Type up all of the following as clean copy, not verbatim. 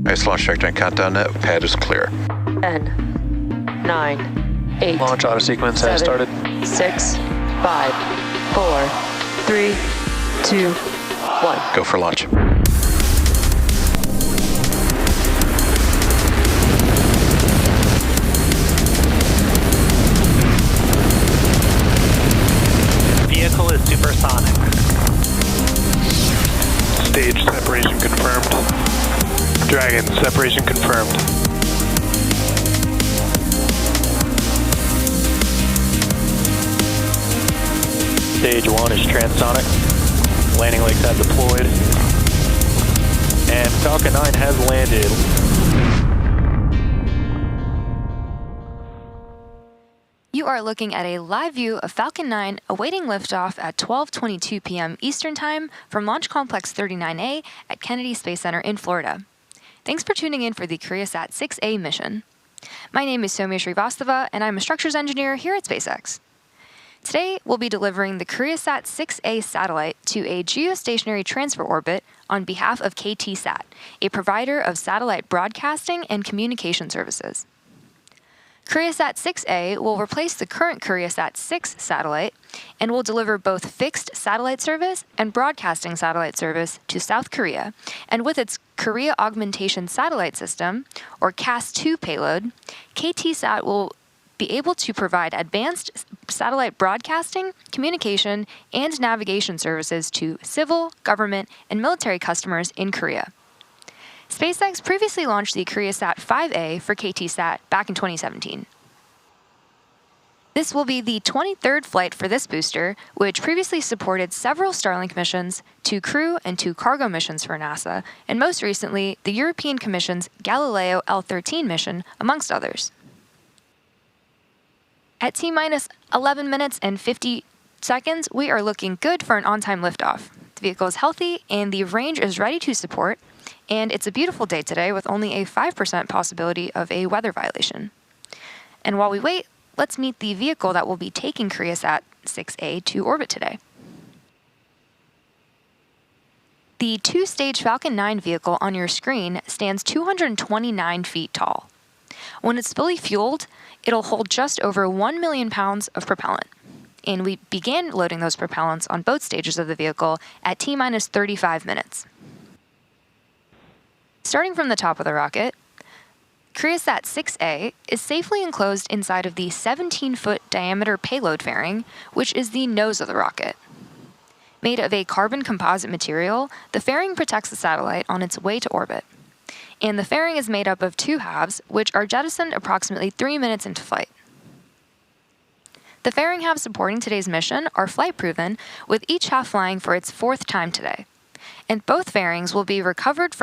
Nice launch trajectory and countdown net. Pad is clear. 10, 9, 8. Launch auto sequence has started. 6, 5, 4, 3, 2, 1. Go for launch. Vehicle is supersonic. Stage separation confirmed. Dragon, separation confirmed. Stage 1 is transonic. Landing legs have deployed. And Falcon 9 has landed. You are looking at a live view of Falcon 9 awaiting liftoff at 12:22 p.m. Eastern Time from Launch Complex 39A at Kennedy Space Center in Florida. Thanks for tuning in for the Koreasat 6A mission. My name is Soumya Srivastava, and I'm a structures engineer here at SpaceX. Today, we'll be delivering the Koreasat 6A satellite to a geostationary transfer orbit on behalf of KTSat, a provider of satellite broadcasting and communication services. Koreasat 6A will replace the current Koreasat 6 satellite and will deliver both fixed satellite service and broadcasting satellite service to South Korea. And with its Korea Augmentation Satellite System, or CAS-2 payload, KTSat will be able to provide advanced satellite broadcasting, communication, and navigation services to civil, government, and military customers in Korea. SpaceX previously launched the Koreasat 5A for KTSat back in 2017. This will be the 23rd flight for this booster, which previously supported several Starlink missions, 2 crew and 2 cargo missions for NASA, and most recently, the European Commission's Galileo L13 mission, amongst others. At T-minus 11 minutes and 50 seconds, we are looking good for an on-time liftoff. The vehicle is healthy, and the range is ready to support, and it's a beautiful day today with only a 5% possibility of a weather violation. And while we wait, let's meet the vehicle that will be taking Koreasat 6A to orbit today. The 2-stage Falcon 9 vehicle on your screen stands 229 feet tall. When it's fully fueled, it'll hold just over 1 million pounds of propellant. And we began loading those propellants on both stages of the vehicle at T-minus 35 minutes. Starting from the top of the rocket, Koreasat 6A is safely enclosed inside of the 17-foot diameter payload fairing, which is the nose of the rocket. Made of a carbon composite material, the fairing protects the satellite on its way to orbit. And the fairing is made up of 2 halves, which are jettisoned approximately 3 minutes into flight. The fairing halves supporting today's mission are flight-proven, with each half flying for its 4th time today. And both fairings will be recovered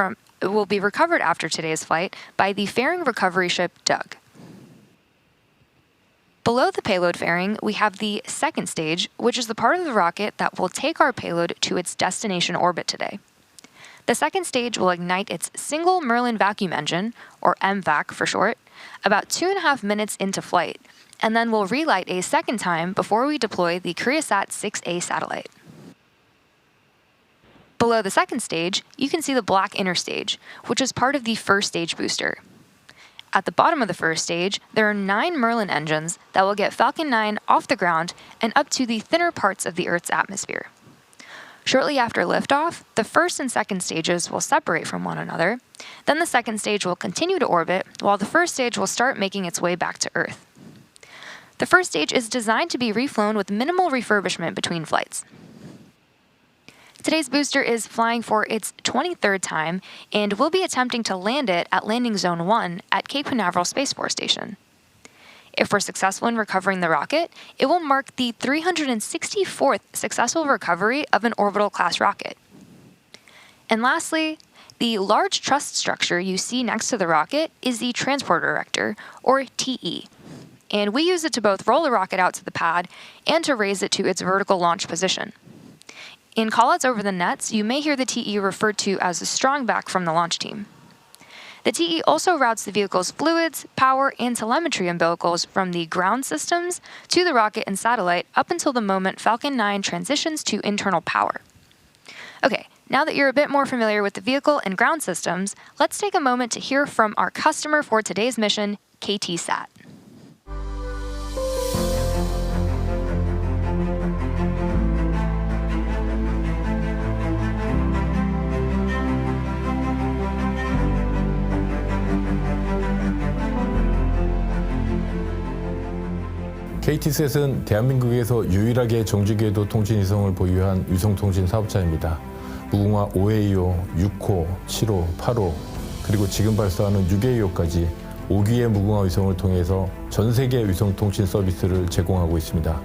after today's flight by the fairing recovery ship Doug. Below the payload fairing, we have the 2nd stage, which is the part of the rocket that will take our payload to its destination orbit today. The 2nd stage will ignite its single Merlin vacuum engine, or MVAC for short, about 2.5 minutes into flight, and then will relight a 2nd time before we deploy the Koreasat 6A satellite. Below the 2nd stage, you can see the black inner stage, which is part of the 1st stage booster. At the bottom of the 1st stage, there are 9 Merlin engines that will get Falcon 9 off the ground and up to the thinner parts of the Earth's atmosphere. Shortly after liftoff, the 1st and 2nd stages will separate from one another, then the 2nd stage will continue to orbit, while the 1st stage will start making its way back to Earth. The 1st stage is designed to be reflown with minimal refurbishment between flights. Today's booster is flying for its 23rd time and will be attempting to land it at Landing Zone 1 at Cape Canaveral Space Force Station. If we're successful in recovering the rocket, it will mark the 364th successful recovery of an Orbital-class rocket. And lastly, the large truss structure you see next to the rocket is the Transporter Erector, or TE. And we use it to both roll the rocket out to the pad and to raise it to its vertical launch position. In callouts over the nets, you may hear the TE referred to as a strong back from the launch team. The TE also routes the vehicle's fluids, power, and telemetry umbilicals from the ground systems to the rocket and satellite up until the moment Falcon 9 transitions to internal power. Okay, Now that you're a bit more familiar with the vehicle and ground systems, let's take a moment to hear from our customer for today's mission, KTSat. KTSat은 대한민국에서 유일하게 정지궤도 통신 위성을 보유한 위성통신 사업자입니다. 무궁화 5A2, 6호, 7호, 8호, 그리고 지금 발사하는 6A2까지 5기의 무궁화 위성을 통해서 전 세계 위성통신 서비스를 제공하고 있습니다.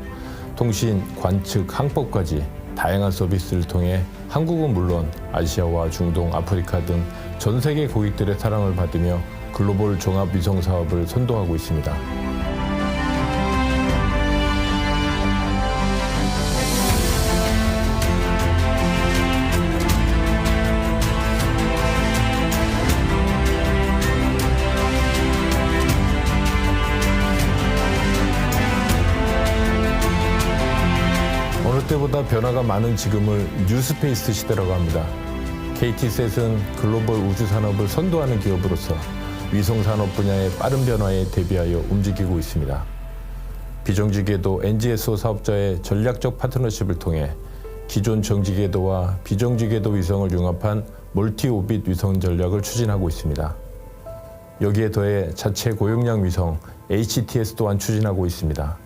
통신, 관측, 항법까지 다양한 서비스를 통해 한국은 물론 아시아와 중동, 아프리카 등 전 세계 고객들의 사랑을 받으며 글로벌 종합 위성 사업을 선도하고 있습니다. 어느 때보다 변화가 많은 지금을 뉴스페이스 시대라고 합니다. KTSat은 글로벌 우주 산업을 선도하는 기업으로서 위성 산업 분야의 빠른 변화에 대비하여 움직이고 있습니다. 비정지궤도 NGSO 사업자의 전략적 파트너십을 통해 기존 정지궤도와 비정지궤도 위성을 융합한 멀티오빗 위성 전략을 추진하고 있습니다. 여기에 더해 자체 고용량 위성 HTS 또한 추진하고 있습니다.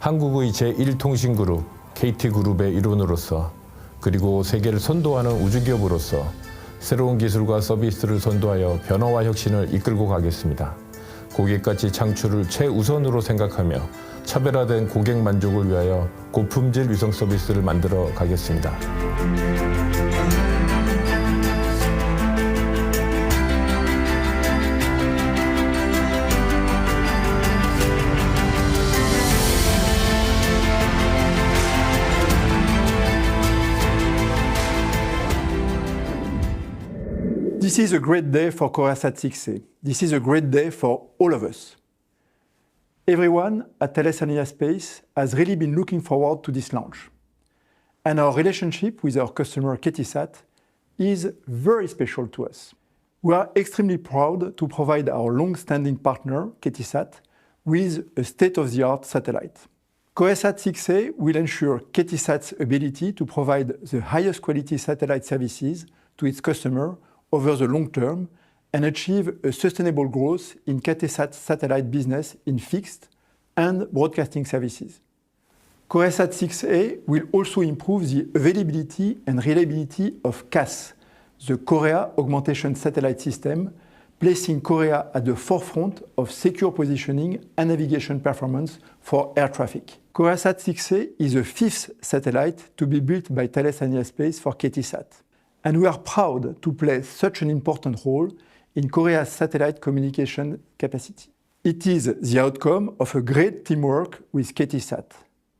한국의 제1통신그룹 KT그룹의 일원으로서 그리고 세계를 선도하는 우주기업으로서 새로운 기술과 서비스를 선도하여 변화와 혁신을 이끌고 가겠습니다. 고객가치 창출을 최우선으로 생각하며 차별화된 고객 만족을 위하여 고품질 위성 서비스를 만들어 가겠습니다. This is a great day for Koreasat 6A. This is a great day for all of us. Everyone at Thales Alenia Space has really been looking forward to this launch. And our relationship with our customer KTSat is very special to us. We are extremely proud to provide our long-standing partner, KTSat, with a state-of-the-art satellite. Koreasat 6A will ensure KTSat's ability to provide the highest quality satellite services to its customer over the long term and achieve a sustainable growth in KTSat's satellite business in fixed and broadcasting services. Koreasat 6A will also improve the availability and reliability of CAS, the Korea Augmentation Satellite System, placing Korea at the forefront of secure positioning and navigation performance for air traffic. Koreasat 6A is the fifth satellite to be built by Thales Alenia Space for KTSat. And we are proud to play such an important role in Korea's satellite communication capacity. It is the outcome of a great teamwork with KTSat.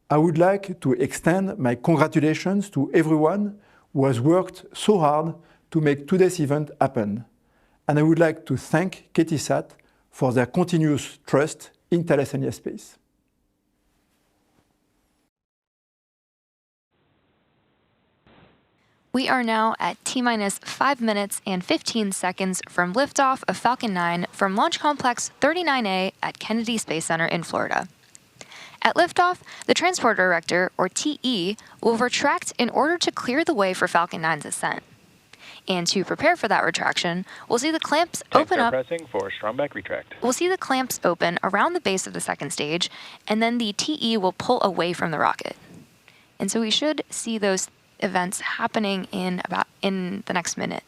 I would like to extend my congratulations to everyone who has worked so hard to make today's event happen. And I would like to thank KTSat for their continuous trust in Thales Alenia Space. We are now at T-minus 5 minutes and 15 seconds from liftoff of Falcon 9 from Launch Complex 39A at Kennedy Space Center in Florida. At liftoff, the Transport Director, or TE, will retract in order to clear the way for Falcon 9's ascent. And to prepare for that retraction, we'll see the clamps open up. Pressing for strong back retract. We'll see the clamps open around the base of the second stage, and then the TE will pull away from the rocket. And so we should see those events happening in the next minute.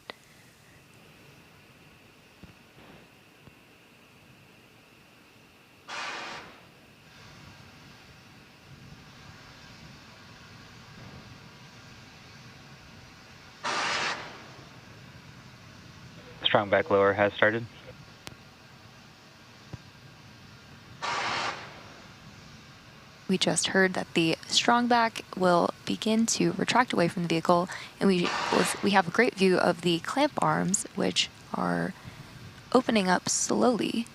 Strong back lower has started. We just heard that the strongback will begin to retract away from the vehicle, and we have a great view of the clamp arms, which are opening up slowly.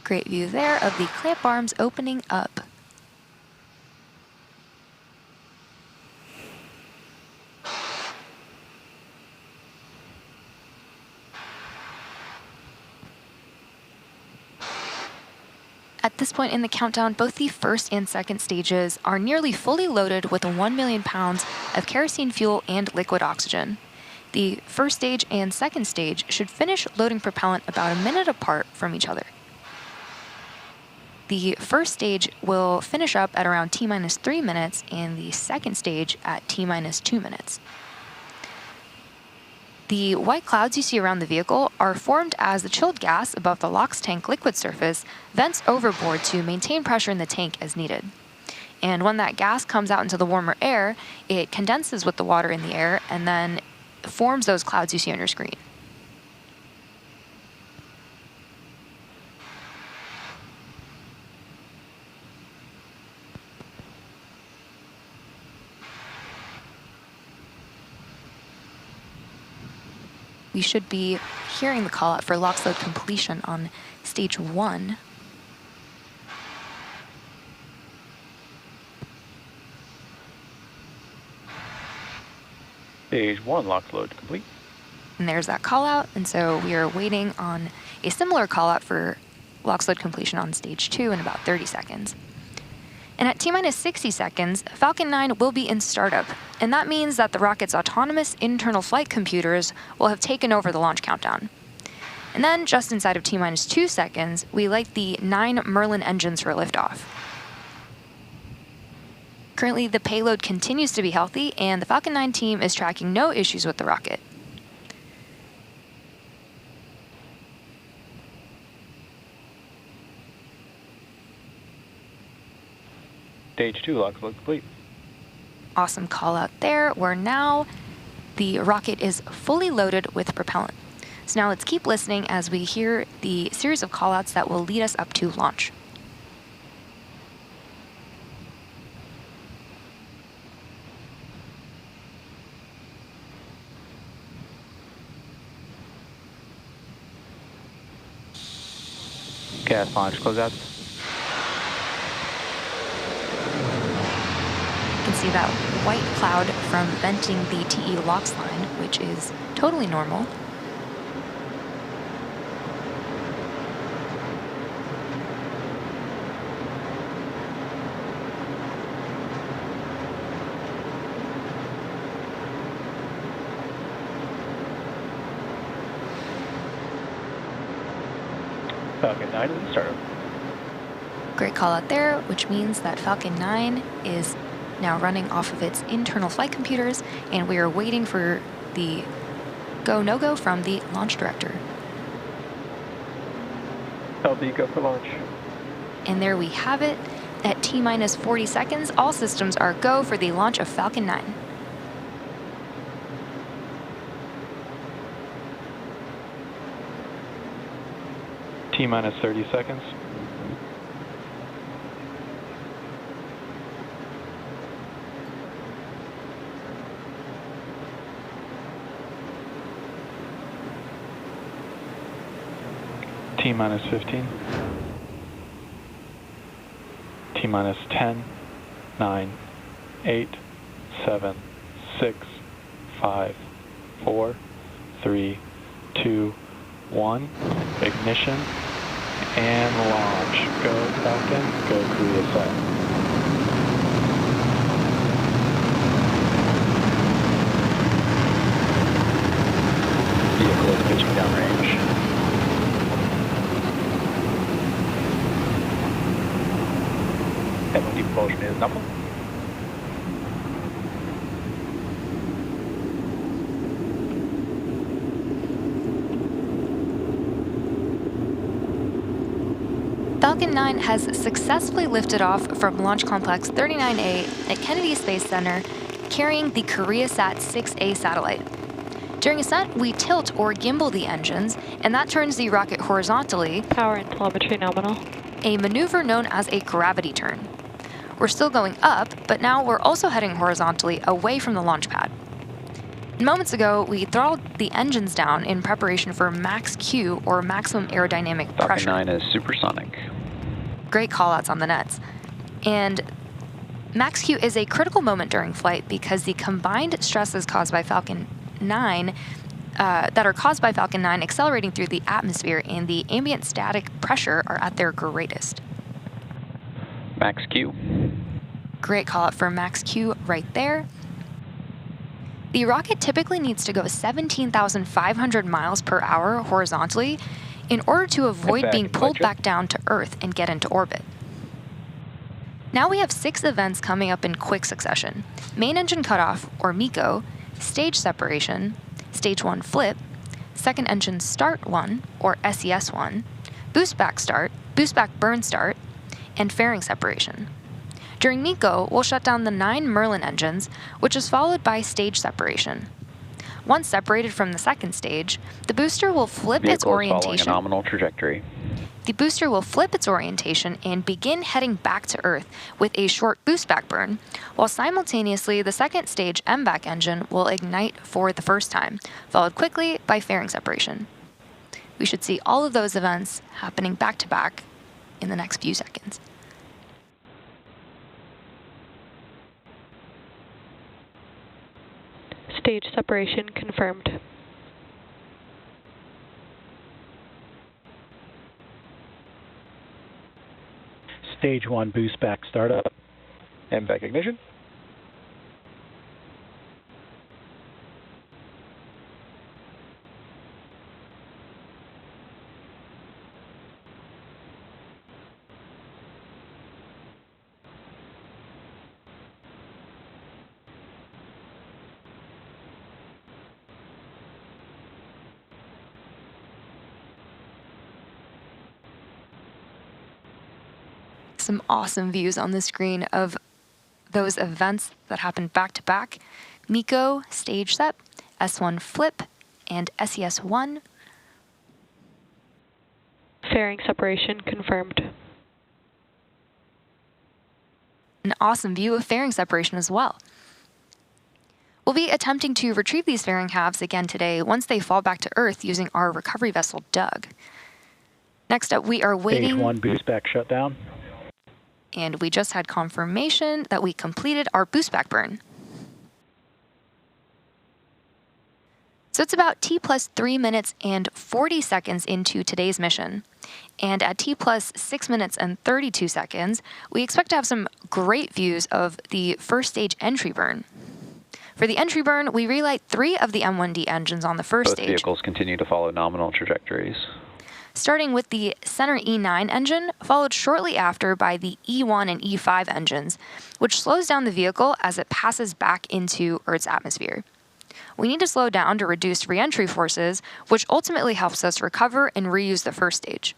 Great view there of the clamp arms opening up. At this point in the countdown, both the first and second stages are nearly fully loaded with 1 million pounds of kerosene fuel and liquid oxygen. The first stage and second stage should finish loading propellant about a minute apart from each other. The first stage will finish up at around T-minus 3 minutes and the second stage at T-minus 2 minutes. The white clouds you see around the vehicle are formed as the chilled gas above the LOX tank liquid surface vents overboard to maintain pressure in the tank as needed. And when that gas comes out into the warmer air, it condenses with the water in the air and then forms those clouds you see on your screen. We should be hearing the call out for LOX load completion on stage 1. Stage 1 LOX load complete. And there's that call out, and so we are waiting on a similar call out for LOX load completion on stage 2 in about 30 seconds. And at T-minus 60 seconds, Falcon 9 will be in startup, and that means that the rocket's autonomous internal flight computers will have taken over the launch countdown. And then, just inside of T-minus 2 seconds, we light the 9 Merlin engines for liftoff. Currently, the payload continues to be healthy, and the Falcon 9 team is tracking no issues with the rocket. Stage 2 LOX load complete. Awesome call out there, where now the rocket is fully loaded with propellant. So now let's keep listening as we hear the series of call outs that will lead us up to launch. Gas launch closeouts. You can see that white cloud from venting the TE LOX line, which is totally normal. Falcon 9 is in startup. Great call out there, which means that Falcon 9 is now running off of its internal flight computers, and we are waiting for the go, no-go from the launch director. LB, go for launch. And there we have it. At T-minus 40 seconds, all systems are go for the launch of Falcon 9. T-minus 30 seconds. T-minus 15. T-minus 10, 9, 8, 7, 6, 5, 4, 3, 2, 1. Ignition and launch. Go Falcon, go Koreasat. Vehicle is pitching downrange. Heavy propulsion is nominal. Falcon 9 has successfully lifted off from Launch Complex 39A at Kennedy Space Center, carrying the Koreasat 6A satellite. During ascent, we tilt or gimbal the engines, and that turns the rocket horizontally. Power and telemetry nominal. A maneuver known as a gravity turn. We're still going up, but now we're also heading horizontally away from the launch pad. Moments ago, we throttled the engines down in preparation for max Q, or maximum aerodynamic Falcon pressure. 9 is supersonic. Great callouts on the nets. And max Q is a critical moment during flight because the combined stresses caused by Falcon 9 that are caused by Falcon 9 accelerating through the atmosphere and the ambient static pressure are at their greatest. Max Q. Great call out for max Q right there. The rocket typically needs to go 17,500 miles per hour horizontally in order to avoid being pulled back down to Earth and get into orbit. Now we have 6 events coming up in quick succession: main engine cutoff, or MECO, stage separation, stage 1 flip, second engine start 1, or SES1, boost back start, boost back burn start, and fairing separation. During MECO, we'll shut down the 9 Merlin engines, which is followed by stage separation. Once separated from the second stage, the booster will flip its orientation. Following a nominal trajectory. The booster will flip its orientation and begin heading back to Earth with a short boost back burn, while simultaneously the second stage MVAC engine will ignite for the first time, followed quickly by fairing separation. We should see all of those events happening back to back in the next few seconds. Stage separation confirmed. Stage 1 boost back startup. MVAC ignition. Some awesome views on the screen of those events that happened back to back: MECO, stage sep, S1 flip, and SES1. Fairing separation confirmed. An awesome view of fairing separation as well. We'll be attempting to retrieve these fairing halves again today once they fall back to Earth using our recovery vessel, Doug. Next up, we are waiting. Stage 1 boost back shutdown. And we just had confirmation that we completed our boost back burn. So it's about T plus 3 minutes and 40 seconds into today's mission. And at T plus 6 minutes and 32 seconds, we expect to have some great views of the first stage entry burn. For the entry burn, we relight 3 of the M1D engines on the first Both stage. vehicles continue to follow nominal trajectories. Starting with the center E9 engine, followed shortly after by the E1 and E5 engines, which slows down the vehicle as it passes back into Earth's atmosphere. We need to slow down to reduce re-entry forces, which ultimately helps us recover and reuse the first stage.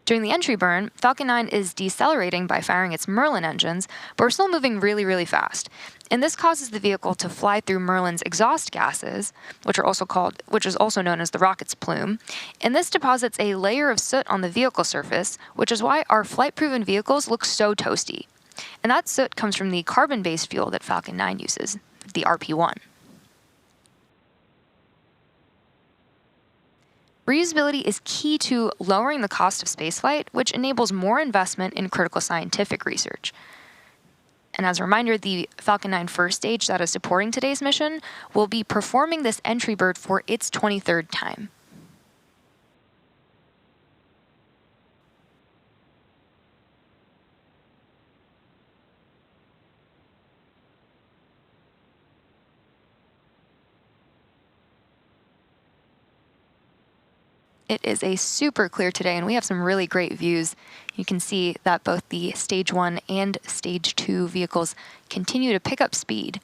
During the entry burn, Falcon 9 is decelerating by firing its Merlin engines, but we're still moving really, really fast. And this causes the vehicle to fly through Merlin's exhaust gases, which is also known as the rocket's plume. And this deposits a layer of soot on the vehicle surface, which is why our flight-proven vehicles look so toasty. And that soot comes from the carbon-based fuel that Falcon 9 uses, the RP-1. Reusability is key to lowering the cost of spaceflight, which enables more investment in critical scientific research. And as a reminder, the Falcon 9 first stage that is supporting today's mission will be performing this entry burn for its 23rd time. It is a super clear today, and we have some really great views. You can see that both the Stage 1 and Stage 2 vehicles continue to pick up speed.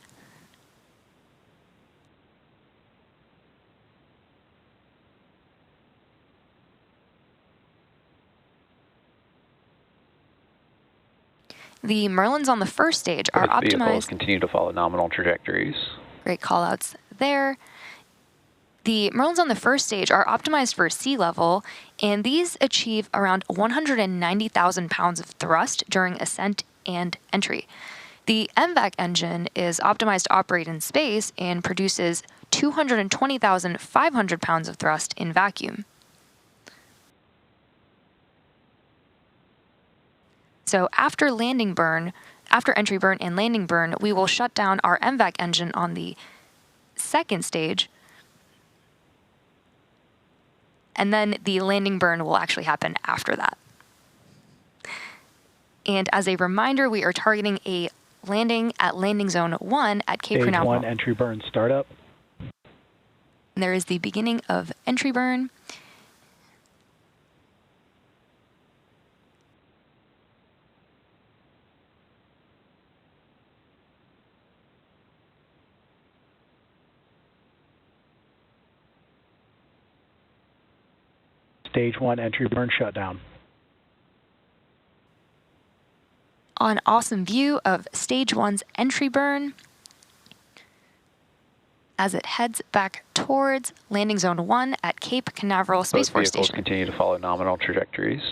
The Merlins on the first stage are Both vehicles optimized. continue to follow nominal trajectories. Great callouts there. The Merlins on the first stage are optimized for sea level, and these achieve around 190,000 pounds of thrust during ascent and entry. The MVAC engine is optimized to operate in space and produces 220,500 pounds of thrust in vacuum. So after entry burn and landing burn, we will shut down our MVAC engine on the second stage, and then the landing burn will actually happen after that. And as a reminder, we are targeting a landing at landing zone 1 at Cape Canaveral. Stage 1 entry burn startup. And there is the beginning of entry burn. Stage 1 entry burn shutdown. An awesome view of Stage 1's entry burn as it heads back towards landing zone 1 at Cape Canaveral Space Both Force vehicles Station. continue to follow nominal trajectories.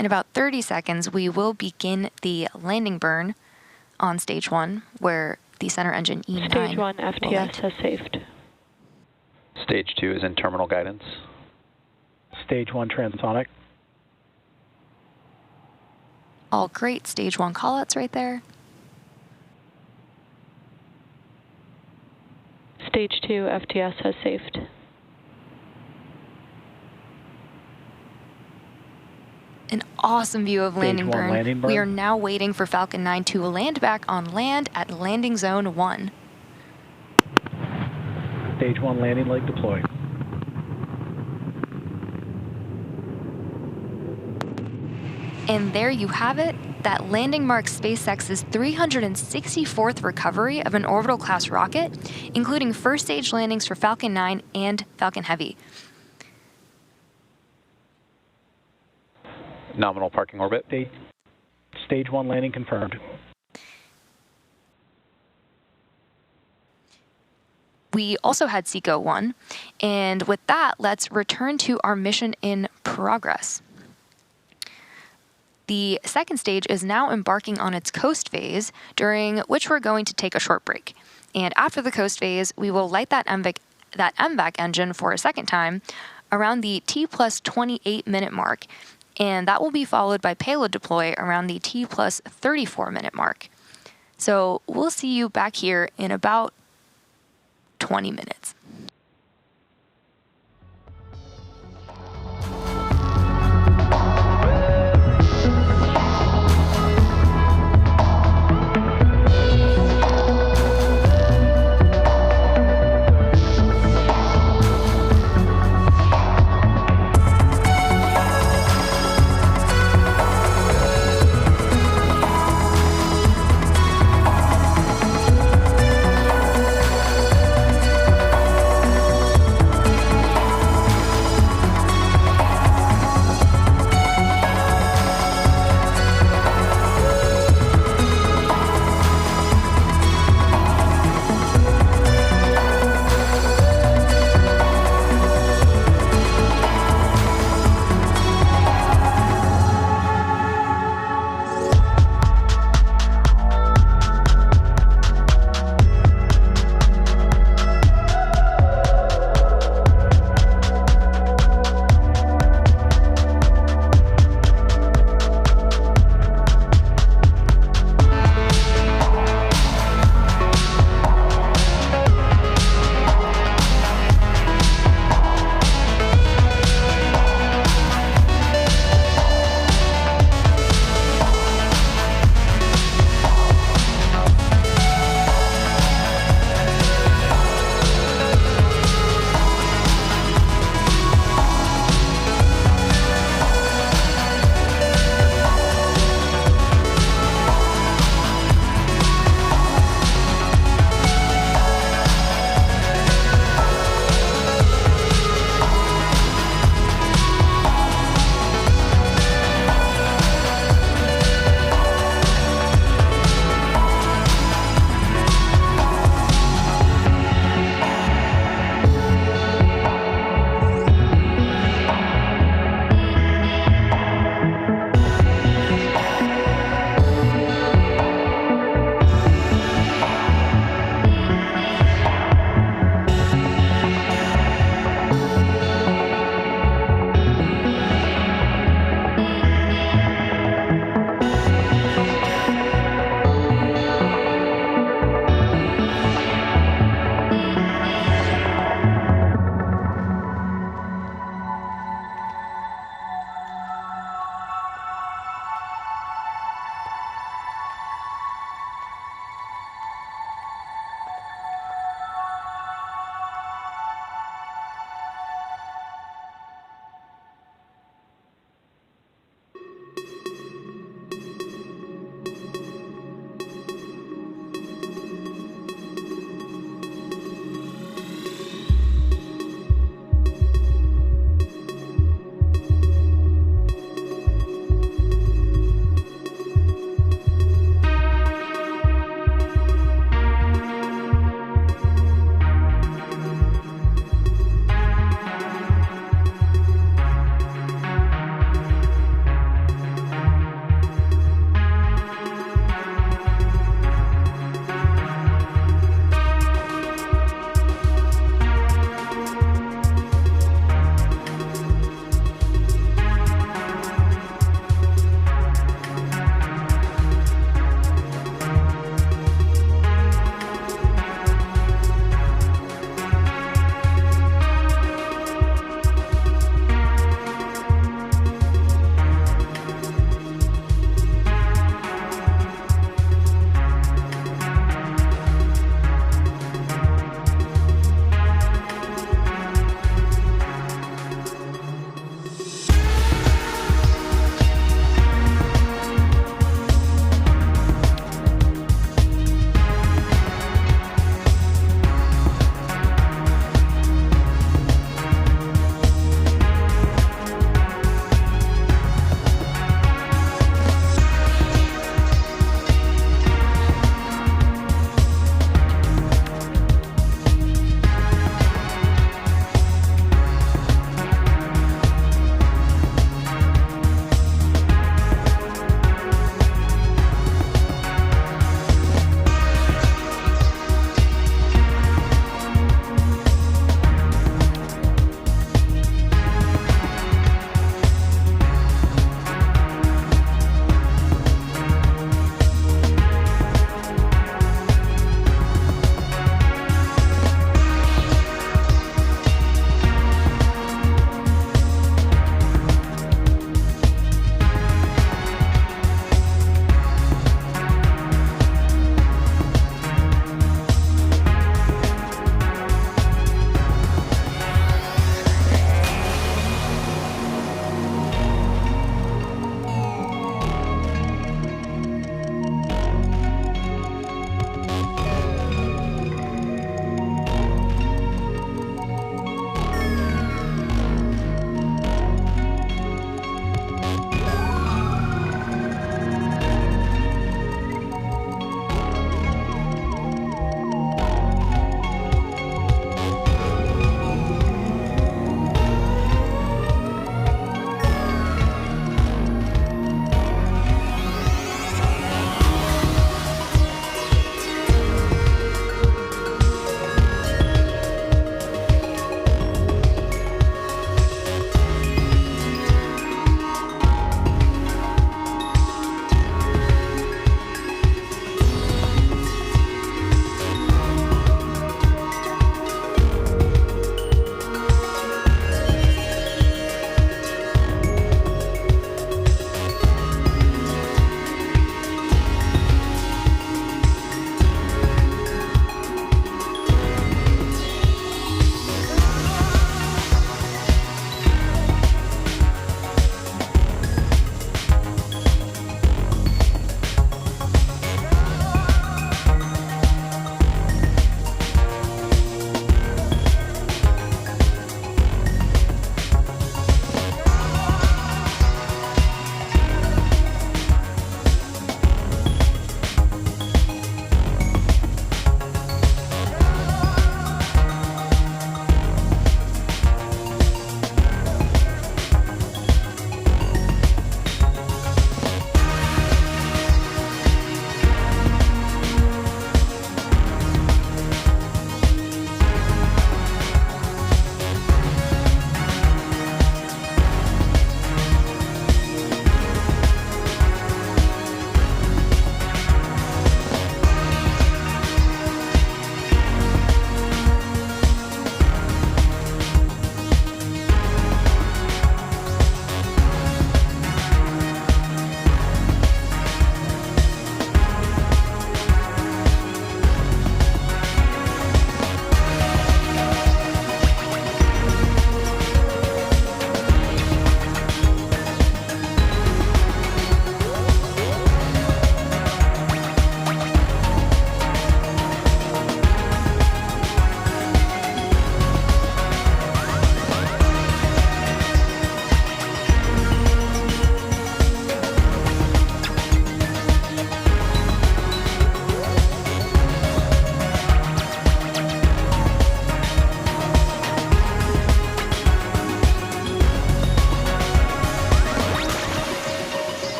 In about 30 seconds, we will begin the landing burn on Stage 1, where the center engine E9 Stage 1 will land. FTS has saved. Stage 2 is in terminal guidance. Stage 1 transonic. All great Stage 1 callouts right there. Stage 2 FTS has saved. An awesome view of landing 1 burn. landing burn. We are now waiting for Falcon 9 to land back on land at landing zone 1. Stage 1 landing leg deployed. And there you have it. That landing marks SpaceX's 364th recovery of an orbital class rocket, including first stage landings for Falcon 9 and Falcon Heavy. Nominal parking orbit. Stage 1 landing confirmed. We also had SECO 1, and with that, let's return to our mission in progress. The second stage is now embarking on its coast phase, during which we're going to take a short break. And after the coast phase, we will light that MVAC engine for a second time around the T plus 28 minute mark, and that will be followed by payload deploy around the T plus 34 minute mark. So we'll see you back here in about 20 minutes.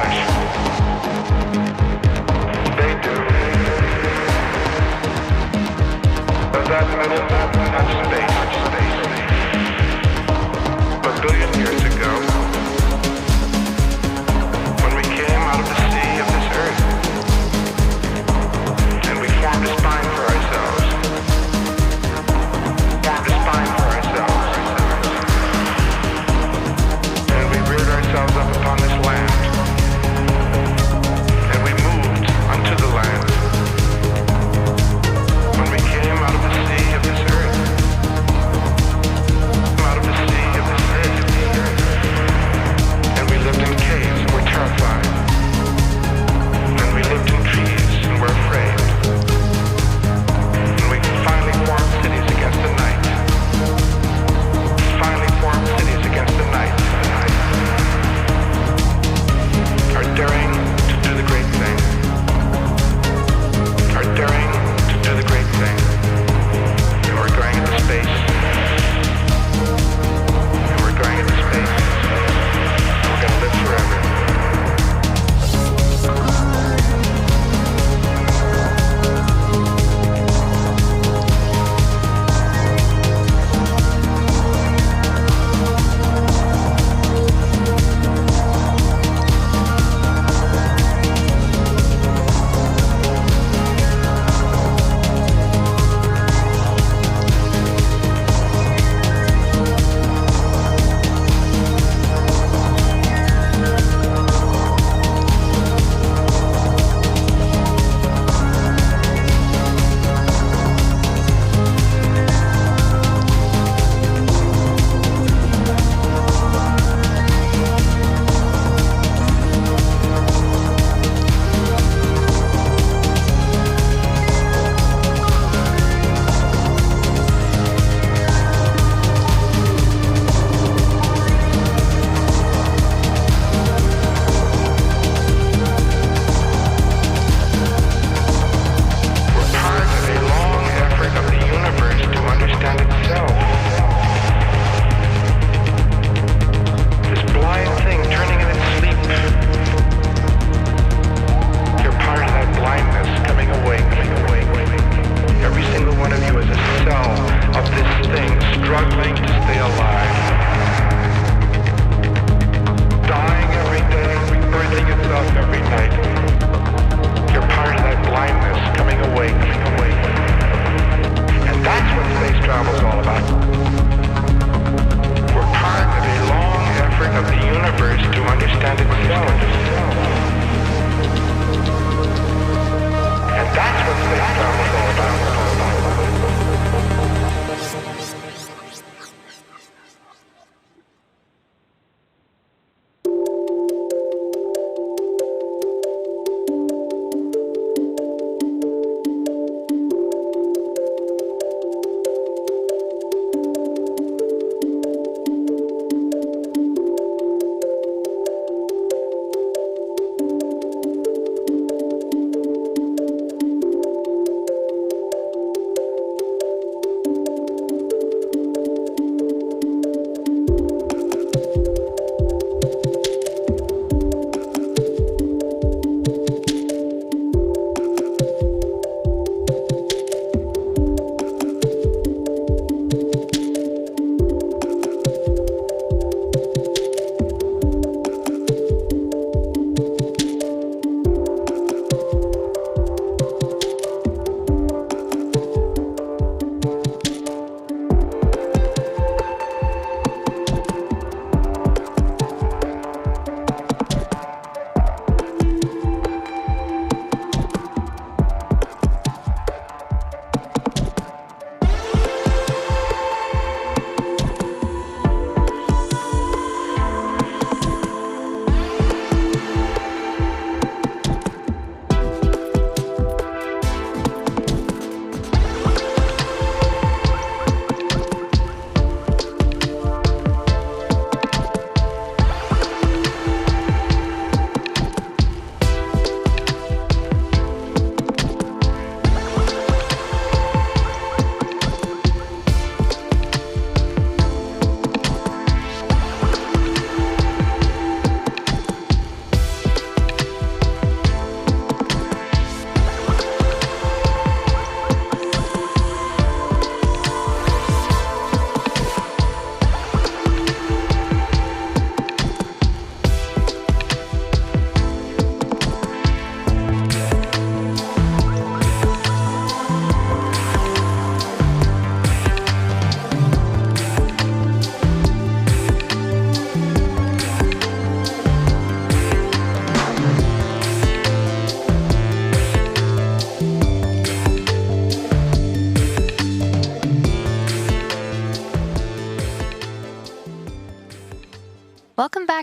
flesh. They do. But that metal, that's space. A billion years ago, when we came out of the sea of this earth, and we formed a spine for ourselves. Formed a spine for ourselves. And we reared ourselves up upon this land. And we moved unto the land. When we came out of the sea of this earth,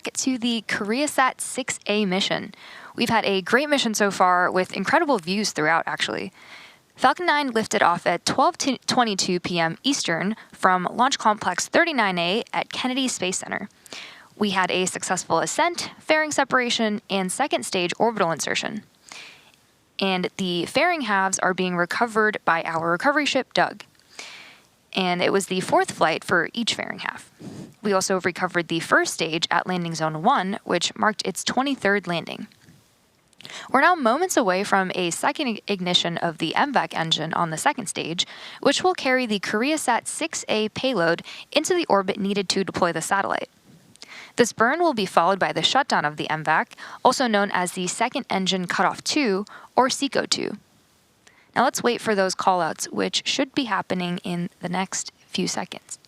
back to the Koreasat 6A mission. We've had a great mission so far with incredible views throughout, actually. Falcon 9 lifted off at 12:22 p.m. Eastern from Launch Complex 39A at Kennedy Space Center. We had a successful ascent, fairing separation, and second stage orbital insertion. And the fairing halves are being recovered by our recovery ship, Doug. And it was the fourth flight for each fairing half. We also recovered the first stage at Landing Zone 1, which marked its 23rd landing. We're now moments away from a second ignition of the MVAC engine on the second stage, which will carry the Koreasat 6A payload into the orbit needed to deploy the satellite. This burn will be followed by the shutdown of the MVAC, also known as the Second Engine Cutoff 2, or SECO 2. Now let's wait for those callouts, which should be happening in the next few seconds.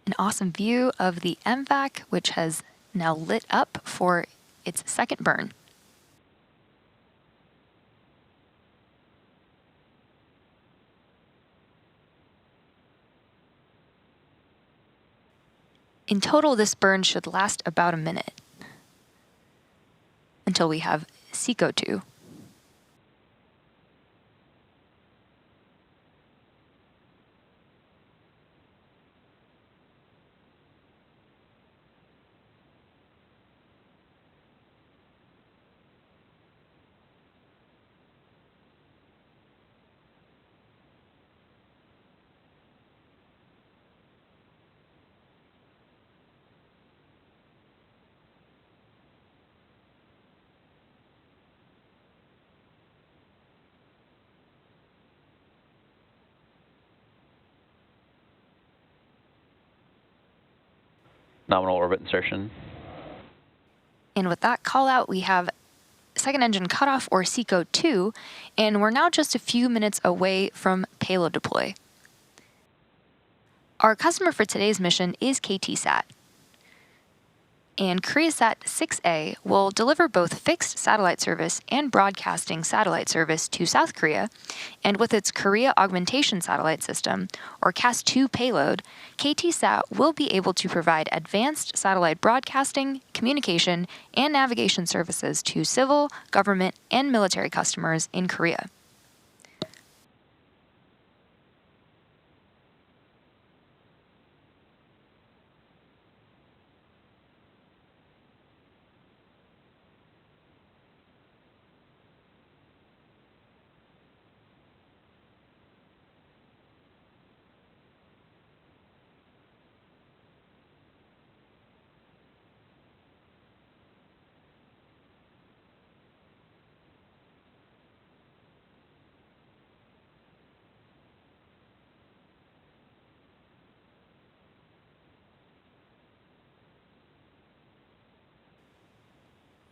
An awesome view of the MVAC, which has now lit up for its second burn. In total, this burn should last about a minute until we have SECO 2. Nominal orbit insertion. And with that call out, we have second engine cutoff, or SECO 2, and we're now just a few minutes away from payload deploy. Our customer for today's mission is KTSat. And Koreasat 6A will deliver both fixed satellite service and broadcasting satellite service to South Korea, and with its Korea Augmentation Satellite System, or CAS-2 payload, KTSat will be able to provide advanced satellite broadcasting, communication, and navigation services to civil, government, and military customers in Korea.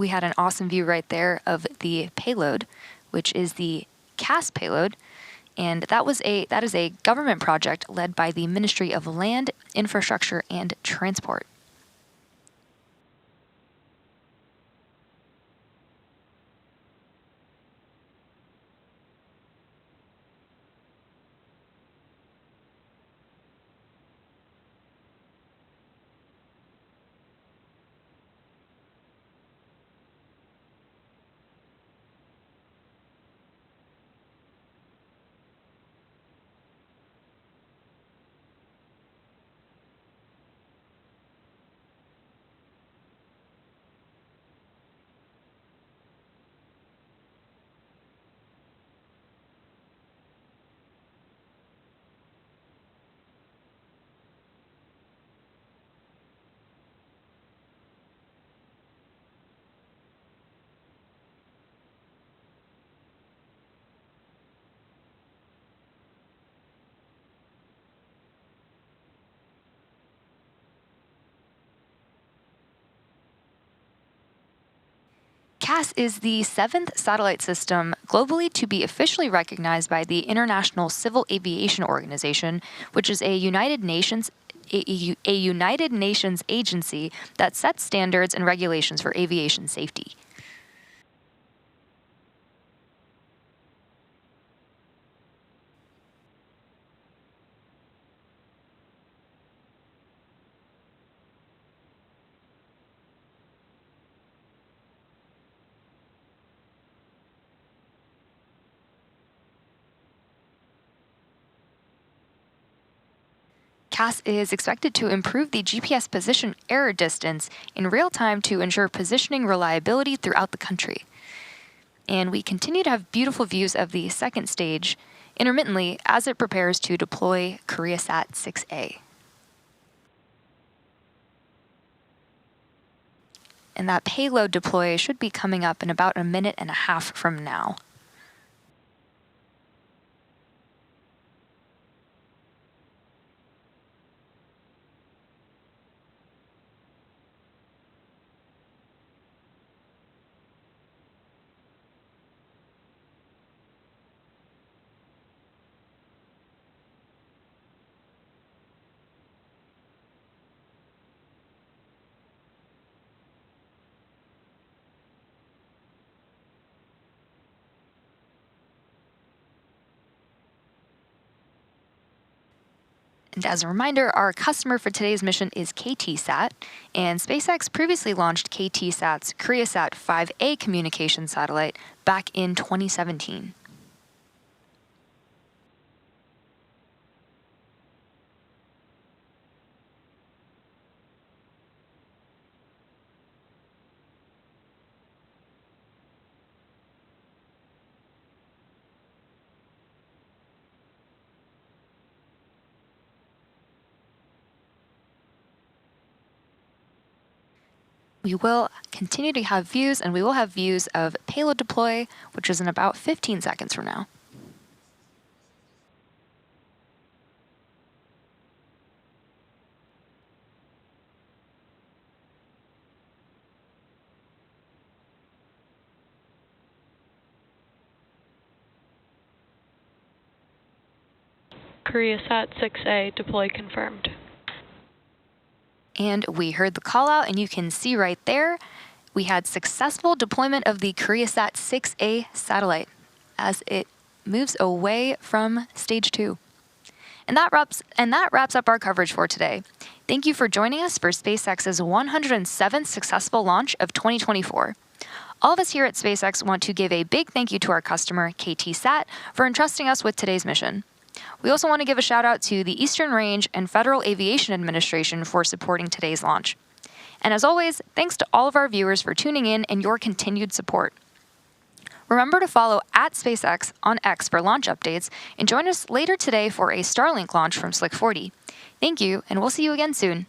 We had an awesome view right there of the payload, which is the CAS payload, and that is a government project led by the Ministry of Land, Infrastructure, and Transport. CAS is the 7th satellite system globally to be officially recognized by the International Civil Aviation Organization, which is a United Nations agency that sets standards and regulations for aviation safety. CAS is expected to improve the GPS position error distance in real time to ensure positioning reliability throughout the country. And we continue to have beautiful views of the second stage intermittently as it prepares to deploy Koreasat 6A. And that payload deploy should be coming up in about a minute and a half from now. And as a reminder, our customer for today's mission is KTSat, and SpaceX previously launched KTSat's Koreasat 5A communication satellite back in 2017. We will continue to have views, and we will have views of payload deploy, which is in about 15 seconds from now. Koreasat 6A deploy confirmed. And we heard the call out, and you can see right there, we had successful deployment of the Koreasat 6A satellite as it moves away from stage 2. And that wraps up our coverage for today. Thank you for joining us for SpaceX's 107th successful launch of 2024. All of us here at SpaceX want to give a big thank you to our customer, KTSat, for entrusting us with today's mission. We also want to give a shout out to the Eastern Range and Federal Aviation Administration for supporting today's launch. And as always, thanks to all of our viewers for tuning in and your continued support. Remember to follow @SpaceX on X for launch updates, and join us later today for a Starlink launch from Slick 40. Thank you, and we'll see you again soon.